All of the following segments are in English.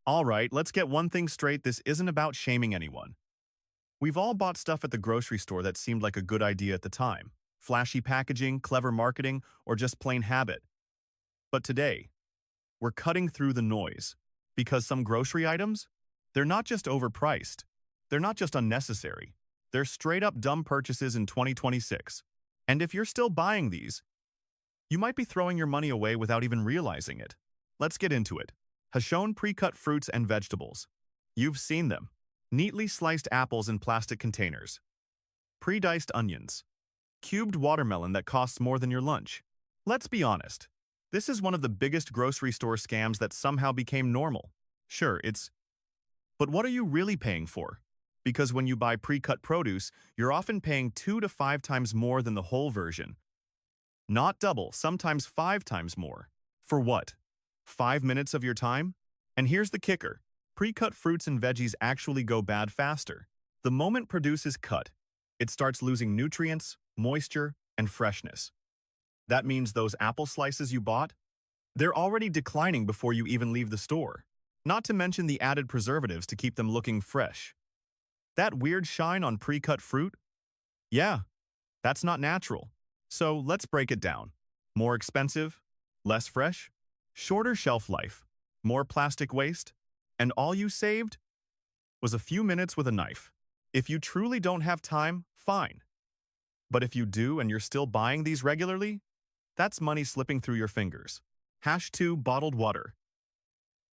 All right, let's get one thing straight. This isn't about shaming anyone. We've all bought stuff at the grocery store that seemed like a good idea at the time. Flashy packaging, clever marketing, or just plain habit. But today, we're cutting through the noise. Because some grocery items, they're not just overpriced. They're not just unnecessary. They're straight up dumb purchases in 2026. And if you're still buying these, you might be throwing your money away without even realizing it. Let's get into it. Hashon pre-cut fruits and vegetables. You've seen them. Neatly sliced apples in plastic containers. Pre-diced onions. Cubed watermelon that costs more than your lunch. Let's be honest. This is one of the biggest grocery store scams that somehow became normal. Sure, but what are you really paying for? Because when you buy pre-cut produce, you're often paying 2 to 5 times more than the whole version. Not double, sometimes 5 times more. For what? 5 minutes of your time? And here's the kicker. Pre-cut fruits and veggies actually go bad faster. The moment produce is cut, it starts losing nutrients, moisture, and freshness. That means those apple slices you bought, they're already declining before you even leave the store. Not to mention the added preservatives to keep them looking fresh. That weird shine on pre-cut fruit? Yeah, that's not natural. So let's break it down. More expensive, less fresh, shorter shelf life, more plastic waste, and all you saved was a few minutes with a knife. If you truly don't have time, fine. But if you do and you're still buying these regularly, that's money slipping through your fingers. #2 bottled water.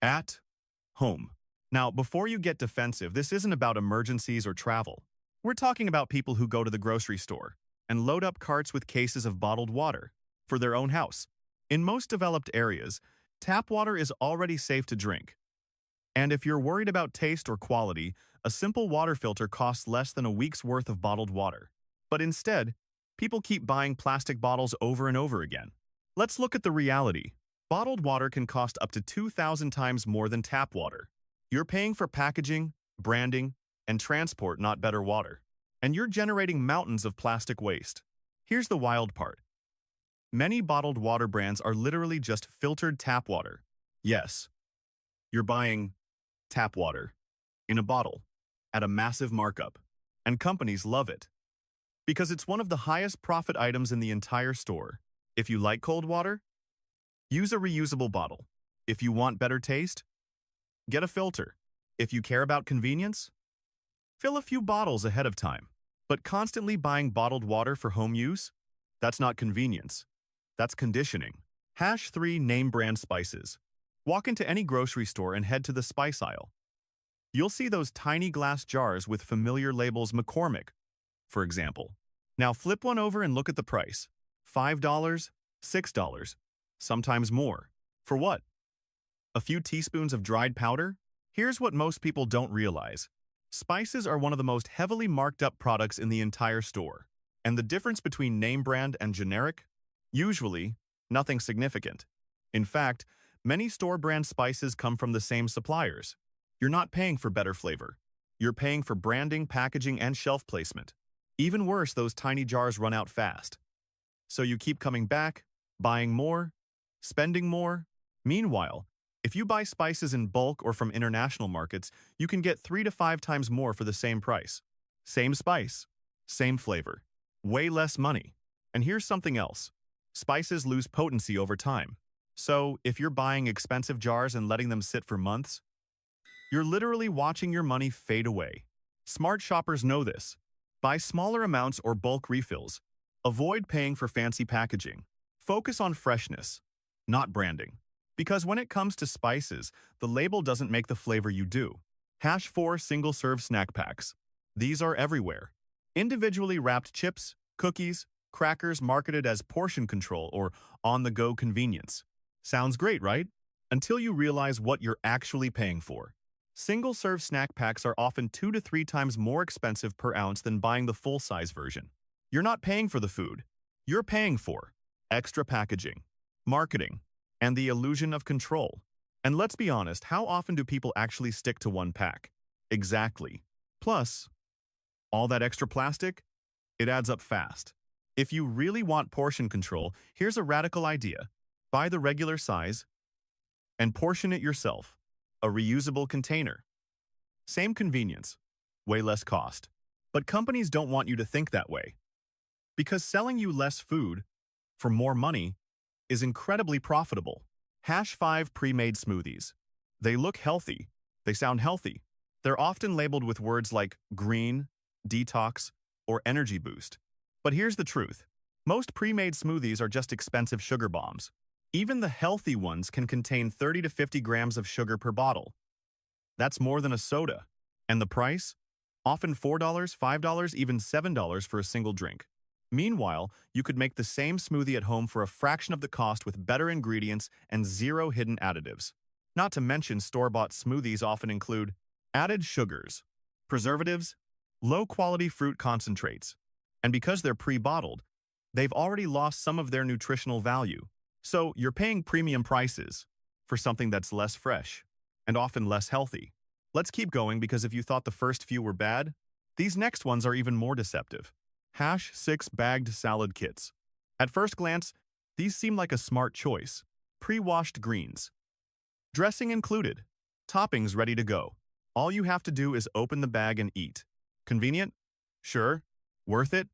At home. Now, before you get defensive, this isn't about emergencies or travel. We're talking about people who go to the grocery store and load up carts with cases of bottled water for their own house. In most developed areas, tap water is already safe to drink. And if you're worried about taste or quality, a simple water filter costs less than a week's worth of bottled water. But instead, people keep buying plastic bottles over and over again. Let's look at the reality. Bottled water can cost up to 2,000 times more than tap water. You're paying for packaging, branding, and transport, not better water. And you're generating mountains of plastic waste. Here's the wild part. Many bottled water brands are literally just filtered tap water. Yes, you're buying tap water in a bottle at a massive markup. And companies love it because it's one of the highest profit items in the entire store. If you like cold water, use a reusable bottle. If you want better taste, get a filter. If you care about convenience, fill a few bottles ahead of time. But constantly buying bottled water for home use? That's not convenience. That's conditioning. #3 name brand spices. Walk into any grocery store and head to the spice aisle. You'll see those tiny glass jars with familiar labels McCormick, for example. Now flip one over and look at the price. $5, $6, sometimes more. For what? A few teaspoons of dried powder? Here's what most people don't realize. Spices are one of the most heavily marked up products in the entire store. And the difference between name brand and generic? Usually, nothing significant. In fact, many store brand spices come from the same suppliers. You're not paying for better flavor. You're paying for branding, packaging, and shelf placement. Even worse, those tiny jars run out fast. So you keep coming back, buying more, spending more. Meanwhile, if you buy spices in bulk or from international markets, you can get 3 to 5 times more for the same price. Same spice, same flavor, way less money. And here's something else. Spices lose potency over time. So if you're buying expensive jars and letting them sit for months, you're literally watching your money fade away. Smart shoppers know this. Buy smaller amounts or bulk refills. Avoid paying for fancy packaging. Focus on freshness, not branding. Because when it comes to spices, the label doesn't make the flavor you do. #4 single-serve snack packs. These are everywhere. Individually wrapped chips, cookies, crackers marketed as portion control or on-the-go convenience. Sounds great, right? Until you realize what you're actually paying for. Single-serve snack packs are often 2 to 3 times more expensive per ounce than buying the full-size version. You're not paying for the food. You're paying for extra packaging, marketing, and the illusion of control. And let's be honest, how often do people actually stick to one pack? Exactly. Plus, all that extra plastic, it adds up fast. If you really want portion control, here's a radical idea. Buy the regular size and portion it yourself. a reusable container. Same convenience, way less cost. But companies don't want you to think that way, because selling you less food for more money is incredibly profitable. Hash 5 pre-made smoothies. They look healthy. They sound healthy. They're often labeled with words like green, detox, or energy boost. But here's the truth. Most pre-made smoothies are just expensive sugar bombs. Even the healthy ones can contain 30 to 50 grams of sugar per bottle. That's more than a soda. And the price? Often $4, $5, even $7 for a single drink. Meanwhile, you could make the same smoothie at home for a fraction of the cost with better ingredients and zero hidden additives. Not to mention store-bought smoothies often include added sugars, preservatives, low-quality fruit concentrates. And because they're pre-bottled, they've already lost some of their nutritional value. So you're paying premium prices for something that's less fresh and often less healthy. Let's keep going because if you thought the first few were bad, these next ones are even more deceptive. Hash 6 bagged salad kits. At first glance, these seem like a smart choice. Pre-washed greens. Dressing included. Toppings ready to go. All you have to do is open the bag and eat. Convenient? Sure. Worth it?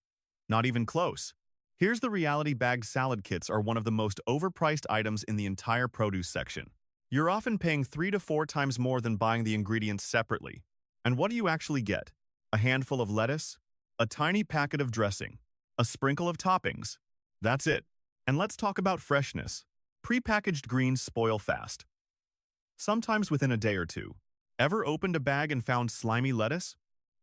Not even close. Here's the reality: bagged salad kits are one of the most overpriced items in the entire produce section. You're often paying 3 to 4 times more than buying the ingredients separately. And what do you actually get? A handful of lettuce? A tiny packet of dressing? A sprinkle of toppings? That's it. And let's talk about freshness. Prepackaged greens spoil fast. Sometimes within a day or two. Ever opened a bag and found slimy lettuce?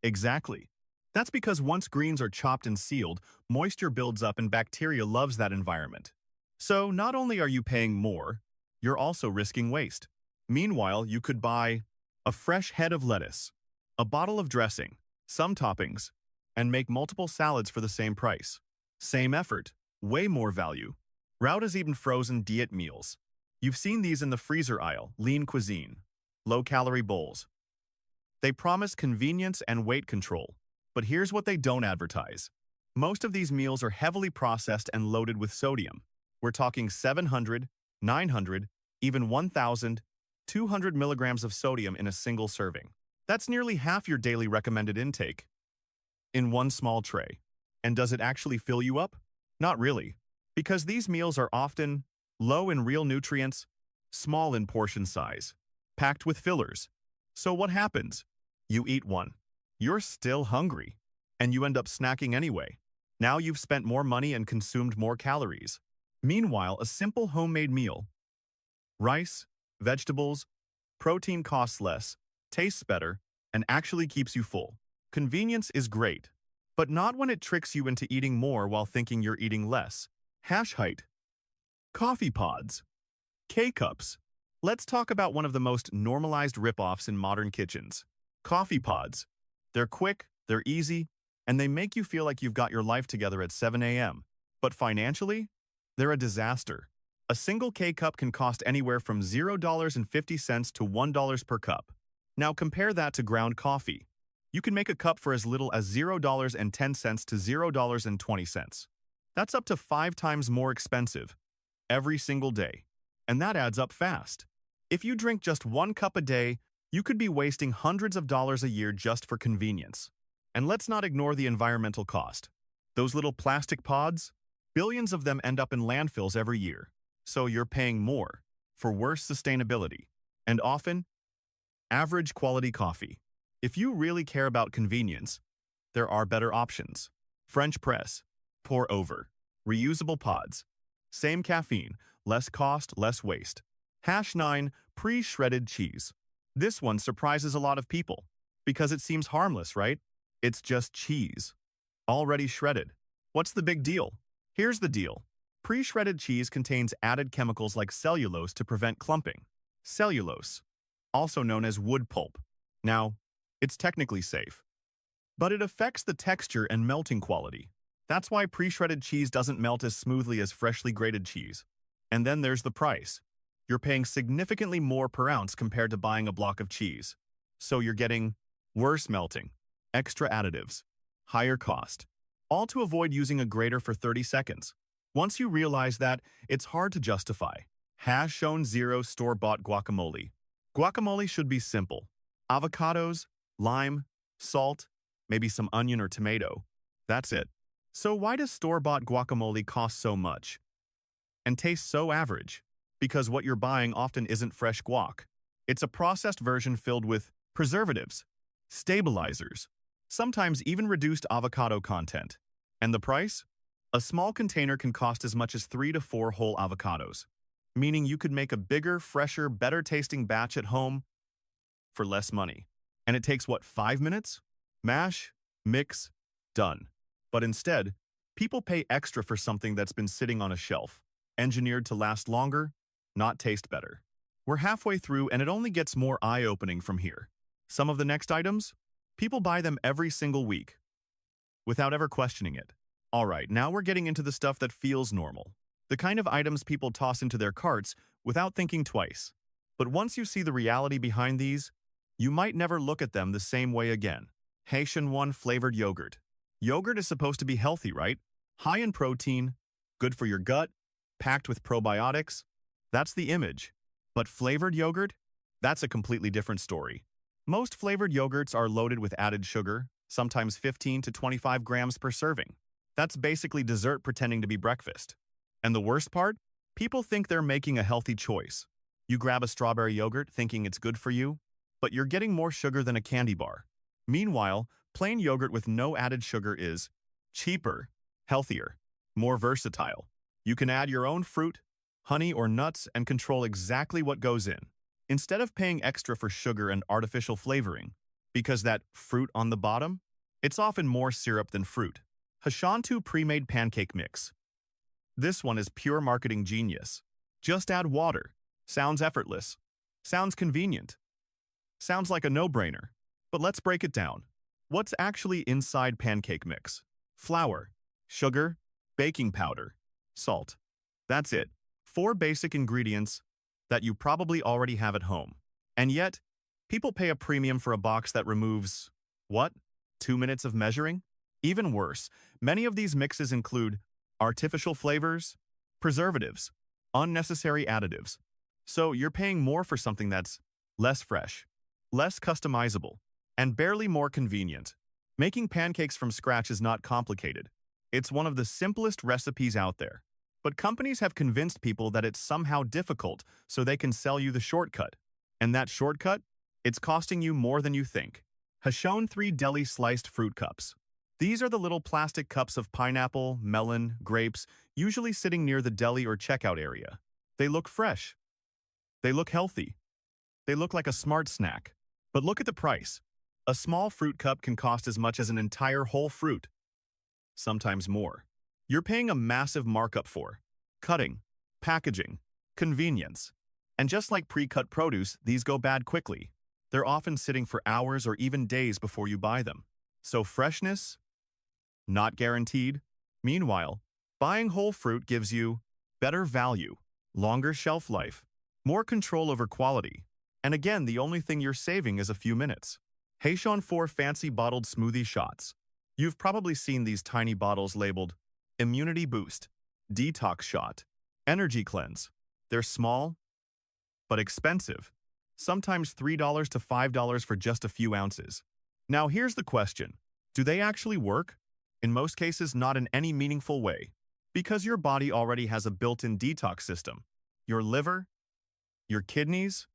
Exactly. That's because once greens are chopped and sealed, moisture builds up and bacteria loves that environment. So not only are you paying more, you're also risking waste. Meanwhile, you could buy a fresh head of lettuce, a bottle of dressing, some toppings, and make multiple salads for the same price. Same effort, way more value. Route is even frozen diet meals. You've seen these in the freezer aisle: lean cuisine, low-calorie bowls. They promise convenience and weight control. But here's what they don't advertise. Most of these meals are heavily processed and loaded with sodium. We're talking 700, 900, even 1,200 milligrams of sodium in a single serving. That's nearly half your daily recommended intake in one small tray. And does it actually fill you up? Not really, because these meals are often low in real nutrients, small in portion size, packed with fillers. So what happens? You eat one. You're still hungry, and you end up snacking anyway. Now you've spent more money and consumed more calories. Meanwhile, a simple homemade meal, rice, vegetables, protein costs less, tastes better, and actually keeps you full. Convenience is great, but not when it tricks you into eating more while thinking you're eating less. Hash height. Coffee pods. K-cups. Let's talk about one of the most normalized ripoffs in modern kitchens. Coffee pods. They're quick, they're easy, and they make you feel like you've got your life together at 7 a.m. But financially, they're a disaster. A single K-cup can cost anywhere from $0.50 to $1 per cup. Now compare that to ground coffee. You can make a cup for as little as $0.10 to $0.20. That's up to 5 times more expensive every single day. And that adds up fast. If you drink just 1 cup a day, you could be wasting hundreds of dollars a year just for convenience. And let's not ignore the environmental cost. Those little plastic pods, billions of them end up in landfills every year. So you're paying more for worse sustainability and often average quality coffee. If you really care about convenience, there are better options. French press, pour over, reusable pods. Same caffeine, less cost, less waste. Hash 9 pre-shredded cheese. This one surprises a lot of people because it seems harmless, right? It's just cheese, already shredded. What's the big deal? Here's the deal. Pre-shredded cheese contains added chemicals like cellulose to prevent clumping. Cellulose, also known as wood pulp. Now, it's technically safe, but it affects the texture and melting quality. That's why pre-shredded cheese doesn't melt as smoothly as freshly grated cheese. And then there's the price. You're paying significantly more per ounce compared to buying a block of cheese. So you're getting worse melting, extra additives, higher cost, all to avoid using a grater for 30 seconds. Once you realize that, it's hard to justify. Has shown zero store-bought guacamole. Guacamole should be simple. Avocados, lime, salt, maybe some onion or tomato. That's it. So why does store-bought guacamole cost so much and taste so average? Because what you're buying often isn't fresh guac. It's a processed version filled with preservatives, stabilizers, sometimes even reduced avocado content. And the price? A small container can cost as much as 3 to 4 whole avocados, meaning you could make a bigger, fresher, better-tasting batch at home for less money. And it takes, what, 5 minutes? Mash, mix, done. But instead, people pay extra for something that's been sitting on a shelf, engineered to last longer, not taste better. We're halfway through and it only gets more eye-opening from here. Some of the next items? People buy them every single week, without ever questioning it. Alright, now we're getting into the stuff that feels normal. The kind of items people toss into their carts without thinking twice. But once you see the reality behind these, you might never look at them the same way again. Haitian 1 flavored yogurt. Yogurt is supposed to be healthy, right? High in protein, good for your gut, packed with probiotics. That's the image. But flavored yogurt? That's a completely different story. Most flavored yogurts are loaded with added sugar, sometimes 15 to 25 grams per serving. That's basically dessert pretending to be breakfast. And the worst part? People think they're making a healthy choice. You grab a strawberry yogurt thinking it's good for you, but you're getting more sugar than a candy bar. Meanwhile, plain yogurt with no added sugar is cheaper, healthier, more versatile. You can add your own fruit, honey, or nuts and control exactly what goes in, instead of paying extra for sugar and artificial flavoring. Because that fruit on the bottom? It's often more syrup than fruit. Haitian 2 pre-made pancake mix. This one is pure marketing genius. Just add water. Sounds effortless. Sounds convenient. Sounds like a no-brainer. But let's break it down. What's actually inside pancake mix? Flour, sugar, baking powder, salt. That's it. 4 basic ingredients that you probably already have at home. And yet, people pay a premium for a box that removes, what? 2 minutes of measuring? Even worse, many of these mixes include artificial flavors, preservatives, unnecessary additives. So you're paying more for something that's less fresh, less customizable, and barely more convenient. Making pancakes from scratch is not complicated. It's one of the simplest recipes out there. But companies have convinced people that it's somehow difficult so they can sell you the shortcut. And that shortcut? It's costing you more than you think. Haitian 3 deli sliced fruit cups. These are the little plastic cups of pineapple, melon, grapes, usually sitting near the deli or checkout area. They look fresh. They look healthy. They look like a smart snack. But look at the price. A small fruit cup can cost as much as an entire whole fruit. Sometimes more. You're paying a massive markup for cutting, packaging, convenience. And just like pre-cut produce, these go bad quickly. They're often sitting for hours or even days before you buy them. So freshness? Not guaranteed. Meanwhile, buying whole fruit gives you better value, longer shelf life, more control over quality. And again, the only thing you're saving is a few minutes. Haitian 4 fancy bottled smoothie shots. You've probably seen these tiny bottles labeled Immunity Boost, Detox Shot, Energy Cleanse. They're small, but expensive. Sometimes $3 to $5 for just a few ounces. Now here's the question. Do they actually work? In most cases, not in any meaningful way. Because your body already has a built-in detox system. Your liver, your kidneys,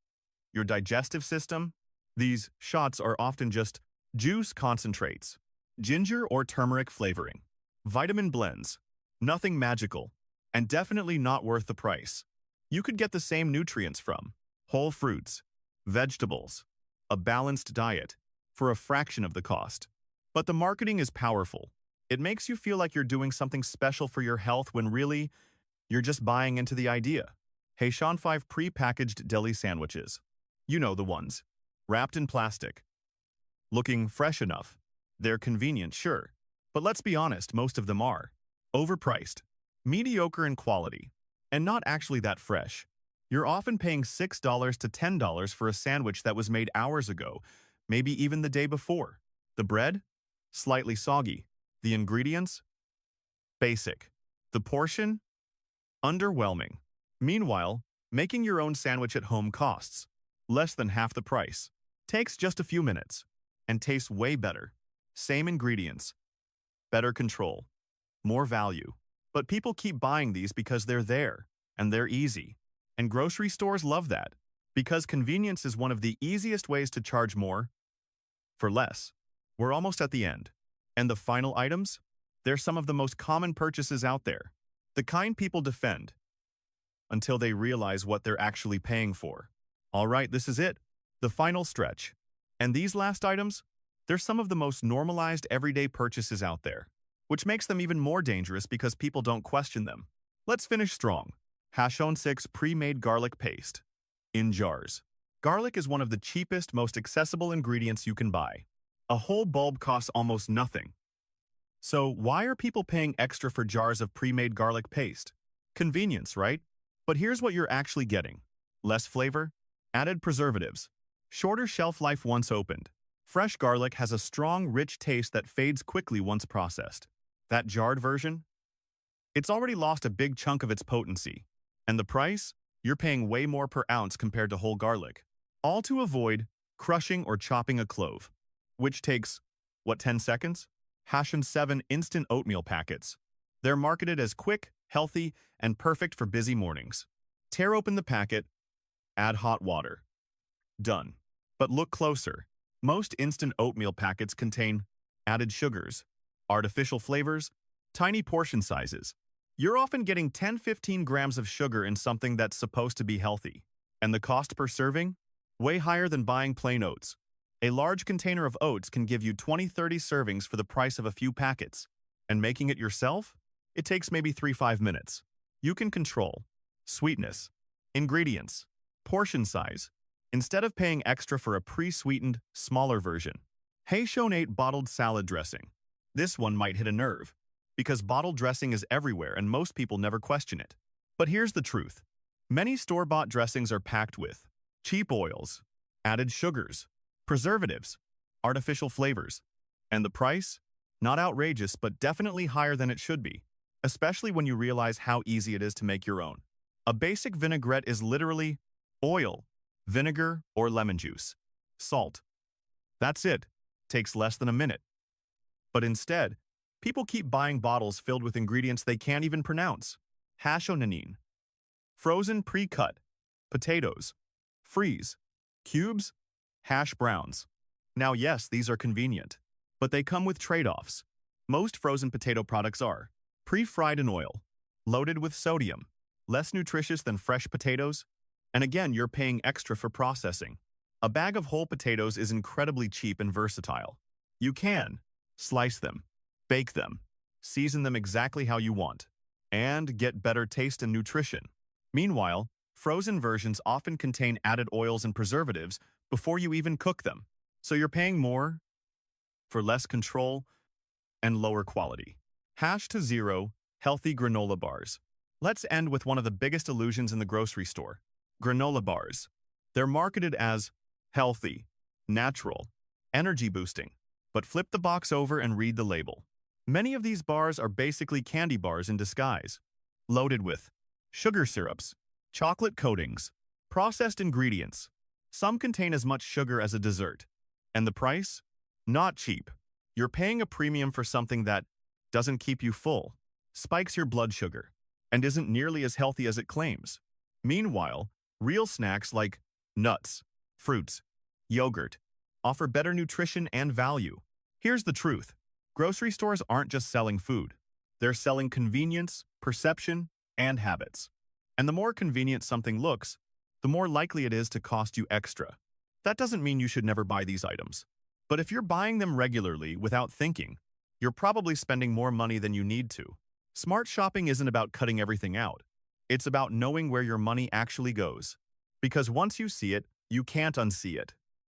your digestive system. These shots are often just juice concentrates, ginger or turmeric flavoring, vitamin blends, nothing magical, and definitely not worth the price. You could get the same nutrients from whole fruits, vegetables, a balanced diet, for a fraction of the cost. But the marketing is powerful. It makes you feel like you're doing something special for your health when really, you're just buying into the idea. Haitian 5 pre-packaged deli sandwiches. You know the ones. Wrapped in plastic. Looking fresh enough. They're convenient, sure. But let's be honest, most of them are overpriced, mediocre in quality, and not actually that fresh. You're often paying $6 to $10 for a sandwich that was made hours ago, maybe even the day before. The bread? Slightly soggy. The ingredients? Basic. The portion? Underwhelming. Meanwhile, making your own sandwich at home costs less than half the price. Takes just a few minutes, and tastes way better. Same ingredients, better control, more value. But people keep buying these because they're there, and they're easy. And grocery stores love that, because convenience is one of the easiest ways to charge more for less. We're almost at the end. And the final items? They're some of the most common purchases out there. The kind people defend until they realize what they're actually paying for. All right, this is it. The final stretch. And these last items? They're some of the most normalized everyday purchases out there, which makes them even more dangerous because people don't question them. Let's finish strong. Hashon 6 pre-made garlic paste. In jars. Garlic is one of the cheapest, most accessible ingredients you can buy. A whole bulb costs almost nothing. So why are people paying extra for jars of pre-made garlic paste? Convenience, right? But here's what you're actually getting. Less flavor, added preservatives, shorter shelf life once opened. Fresh garlic has a strong, rich taste that fades quickly once processed. That jarred version? It's already lost a big chunk of its potency. And the price? You're paying way more per ounce compared to whole garlic. All to avoid crushing or chopping a clove, which takes, 10 seconds? Hashon 7 instant oatmeal packets. They're marketed as quick, healthy, and perfect for busy mornings. Tear open the packet, add hot water. Done. But look closer. Most instant oatmeal packets contain added sugars, artificial flavors, tiny portion sizes. You're often getting 10-15 grams of sugar in something that's supposed to be healthy. And the cost per serving? Way higher than buying plain oats. A large container of oats can give you 20-30 servings for the price of a few packets. And making it yourself? It takes maybe 3-5 minutes. You can control sweetness, ingredients, portion size, instead of paying extra for a pre-sweetened, smaller version. Hashon 8 bottled salad dressing. This one might hit a nerve, because bottled dressing is everywhere and most people never question it. But here's the truth. Many store-bought dressings are packed with cheap oils, added sugars, preservatives, artificial flavors. And the price? Not outrageous, but definitely higher than it should be, especially when you realize how easy it is to make your own. A basic vinaigrette is literally oil, vinegar, or lemon juice, salt. That's it. Takes less than a minute. But instead, people keep buying bottles filled with ingredients they can't even pronounce. Hashonanine, frozen pre-cut, potatoes, freeze, cubes, hash browns. Now yes, these are convenient, but they come with trade-offs. Most frozen potato products are pre-fried in oil, loaded with sodium, less nutritious than fresh potatoes, and again, you're paying extra for processing. A bag of whole potatoes is incredibly cheap and versatile. You can slice them, bake them, season them exactly how you want, and get better taste and nutrition. Meanwhile, frozen versions often contain added oils and preservatives before you even cook them. So you're paying more for less control and lower quality. Hash to zero, healthy granola bars. Let's end with one of the biggest illusions in the grocery store. Granola bars. They're marketed as healthy, natural, energy boosting. But flip the box over and read the label. Many of these bars are basically candy bars in disguise, loaded with sugar syrups, chocolate coatings, processed ingredients. Some contain as much sugar as a dessert. And the price? Not cheap. You're paying a premium for something that doesn't keep you full, spikes your blood sugar, and isn't nearly as healthy as it claims. Meanwhile, real snacks like nuts, fruits, yogurt offer better nutrition and value. Here's the truth. Grocery stores aren't just selling food. They're selling convenience, perception, and habits. And the more convenient something looks, the more likely it is to cost you extra. That doesn't mean you should never buy these items. But if you're buying them regularly without thinking, you're probably spending more money than you need to. Smart shopping isn't about cutting everything out. It's about knowing where your money actually goes. Because once you see it, you can't unsee it.